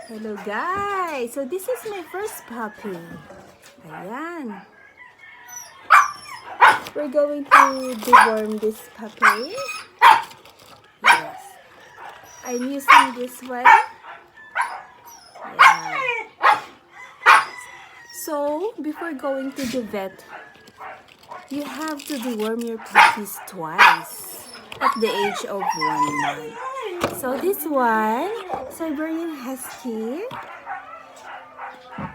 Hello guys! So this is my first puppy. Ayan. We're going to deworm this puppy. Yes. I'm using this one. Yeah. So, before going to the vet, you have to deworm your puppies twice at the age of 1 month. So this one, Siberian Husky,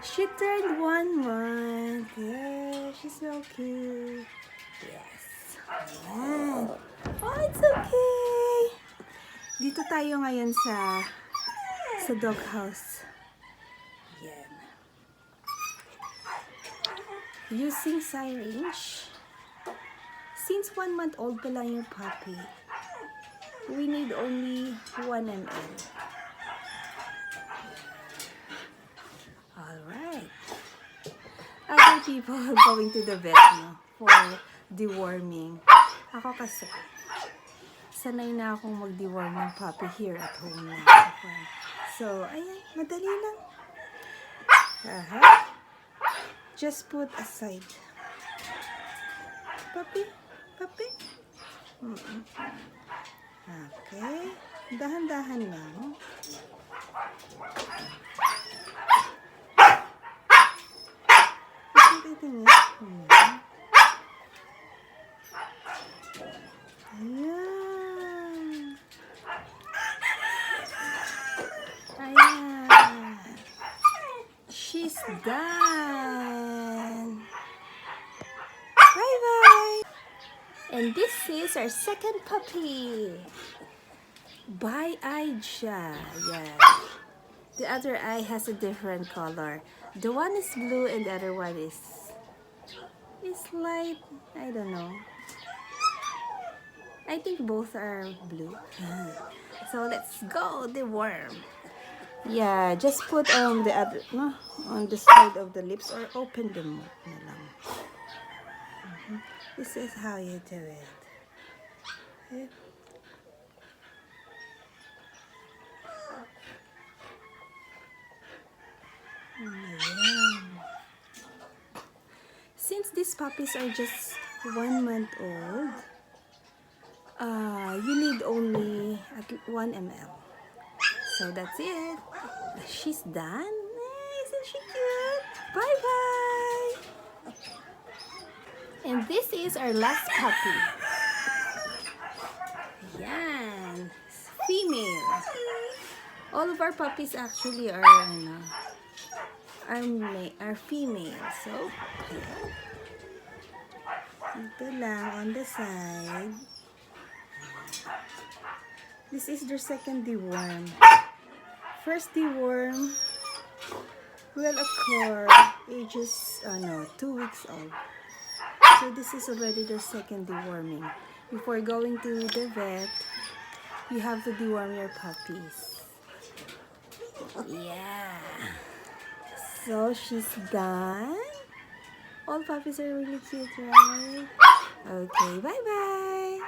she turned 1 month. Yeah, she's so cute. Yes. Ayan. Oh, it's okay. Dito tayo ngayon sa dog house. Yan. Using syringe. Since 1 month old pa lang yung puppy, we need only 1 ml. Alright. Other people are going to the vet no, for deworming. Ako kasi, sanay na akong mag-deworm ng puppy here at home na. So, ayan, madali lang. Just put aside. Puppy, puppy. Okay. Dahan-dahan lang. Ayan. Ayan. She's done. Bye-bye. And this is our second puppy. Bi-eyed siya. Yeah. The other eye has a different color. The one is blue and the other one is light. I don't know. I think both are blue. So let's go deworm. Yeah, just put the other on the side of the lips or open the mouth na lang. This is how you do it. Okay. Since these puppies are just 1 month old, you need only 1 ml. So that's it. She's done. Isn't she cute? Bye-bye. And this is our last puppy. Yan. Female. All of our puppies actually are female. So, ito lang on the side. This is their second deworm. First deworm will occur ages 2 weeks old. So this is already their second deworming. Before going to the vet, you have to deworm your puppies. Yeah. So she's done. All puppies are really cute, right? Okay, bye-bye.